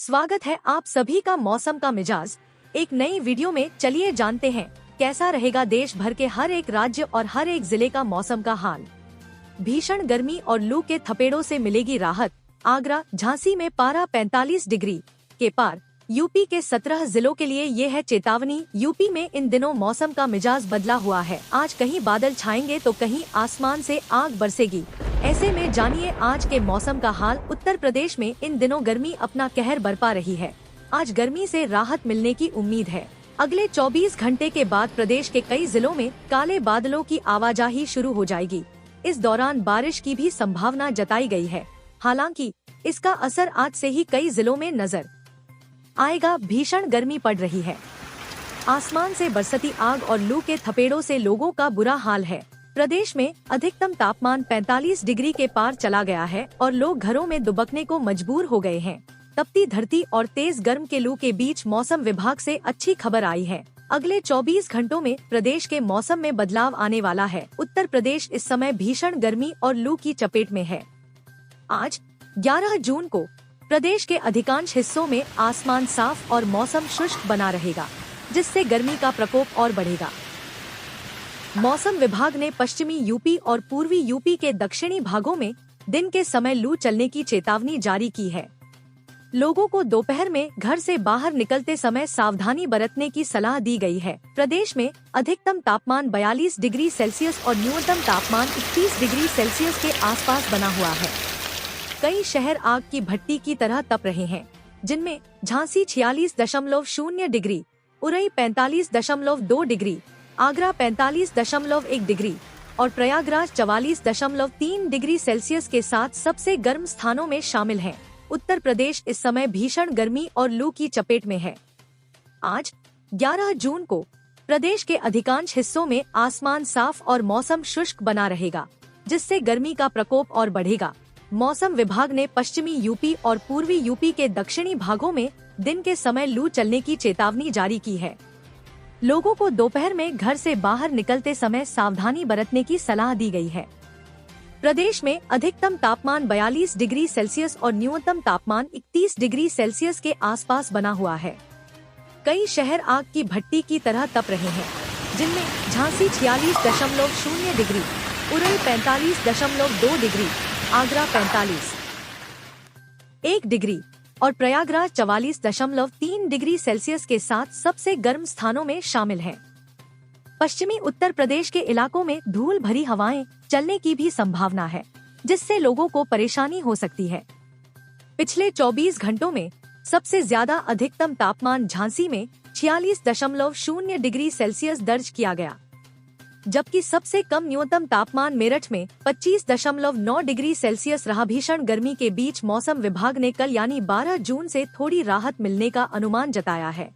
स्वागत है आप सभी का मौसम का मिजाज एक नई वीडियो में। चलिए जानते हैं कैसा रहेगा देश भर के हर एक राज्य और हर एक जिले का मौसम का हाल। भीषण गर्मी और लू के थपेड़ों से मिलेगी राहत। आगरा, झांसी में पारा 45 डिग्री के पार। यूपी के 17 जिलों के लिए ये है चेतावनी। यूपी में इन दिनों मौसम का मिजाज बदला हुआ है। आज कहीं बादल छाएंगे तो कहीं आसमान से आग बरसेगी। ऐसे में जानिए आज के मौसम का हाल। उत्तर प्रदेश में इन दिनों गर्मी अपना कहर बरपा रही है। आज गर्मी से राहत मिलने की उम्मीद है। अगले 24 घंटे के बाद प्रदेश के कई जिलों में काले बादलों की आवाजाही शुरू हो जाएगी। इस दौरान बारिश की भी संभावना जताई गई है। हालांकि इसका असर आज से ही कई जिलों में नजर आएगा। भीषण गर्मी पड़ रही है। आसमान से बरसती आग और लू के थपेड़ों से लोगों का बुरा हाल है। प्रदेश में अधिकतम तापमान 45 डिग्री के पार चला गया है और लोग घरों में दुबकने को मजबूर हो गए हैं। तपती धरती और तेज गर्म के लू के बीच मौसम विभाग से अच्छी खबर आई है। अगले 24 घंटों में प्रदेश के मौसम में बदलाव आने वाला है। उत्तर प्रदेश इस समय भीषण गर्मी और लू की चपेट में है। आज 11 जून को प्रदेश के अधिकांश हिस्सों में आसमान साफ और मौसम शुष्क बना रहेगा, जिससे गर्मी का प्रकोप और बढ़ेगा। मौसम विभाग ने पश्चिमी यूपी और पूर्वी यूपी के दक्षिणी भागों में दिन के समय लू चलने की चेतावनी जारी की है। लोगों को दोपहर में घर से बाहर निकलते समय सावधानी बरतने की सलाह दी गई है। प्रदेश में अधिकतम तापमान 42 डिग्री सेल्सियस और न्यूनतम तापमान 31 डिग्री सेल्सियस के आसपास बना हुआ है। कई शहर आग की भट्टी की तरह तप रहे हैं, जिनमें Jhansi 46.0 degree, Orai 45.2 degree, Agra 45.1 degree और प्रयागराज 44.3 डिग्री सेल्सियस के साथ सबसे गर्म स्थानों में शामिल हैं। उत्तर प्रदेश इस समय भीषण गर्मी और लू की चपेट में है। आज 11 जून को प्रदेश के अधिकांश हिस्सों में आसमान साफ और मौसम शुष्क बना रहेगा, जिससे गर्मी का प्रकोप और बढ़ेगा। मौसम विभाग ने पश्चिमी यूपी और पूर्वी यूपी के दक्षिणी भागों में दिन के समय लू चलने की चेतावनी जारी की है। लोगों को दोपहर में घर से बाहर निकलते समय सावधानी बरतने की सलाह दी गई है। प्रदेश में अधिकतम तापमान 42 डिग्री सेल्सियस और न्यूनतम तापमान 31 डिग्री सेल्सियस के आसपास बना हुआ है। कई शहर आग की भट्टी की तरह तप रहे हैं, जिनमें Jhansi 46.0 degree, Orai 45.2 degree, Agra 45.1 degree और प्रयागराज 44.3 डिग्री सेल्सियस के साथ सबसे गर्म स्थानों में शामिल हैं। पश्चिमी उत्तर प्रदेश के इलाकों में धूल भरी हवाएं चलने की भी संभावना है, जिससे लोगों को परेशानी हो सकती है। पिछले 24 घंटों में सबसे ज्यादा अधिकतम तापमान झांसी में 46.0 डिग्री सेल्सियस दर्ज किया गया, जबकि सबसे कम न्यूनतम तापमान मेरठ में 25.9 डिग्री सेल्सियस रहा। भीषण गर्मी के बीच मौसम विभाग ने कल यानी 12 जून से थोड़ी राहत मिलने का अनुमान जताया है।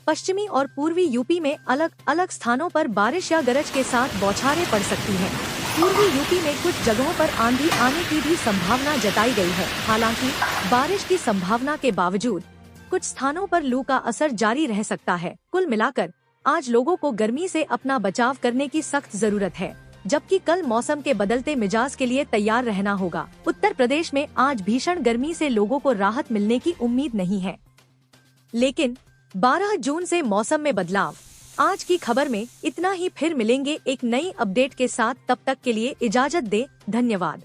पश्चिमी और पूर्वी यूपी में अलग अलग स्थानों पर बारिश या गरज के साथ बौछारें पड़ सकती हैं। पूर्वी यूपी में कुछ जगहों पर आंधी आने की भी संभावना जताई गई है। हालांकि बारिश की संभावना के बावजूद कुछ स्थानों पर लू का असर जारी रह सकता है। कुल मिलाकर आज लोगों को गर्मी से अपना बचाव करने की सख्त जरूरत है, जबकि कल मौसम के बदलते मिजाज के लिए तैयार रहना होगा। उत्तर प्रदेश में आज भीषण गर्मी से लोगों को राहत मिलने की उम्मीद नहीं है, लेकिन 12 जून से मौसम में बदलाव। आज की खबर में इतना ही। फिर मिलेंगे एक नई अपडेट के साथ। तब तक के लिए इजाजत दें। धन्यवाद।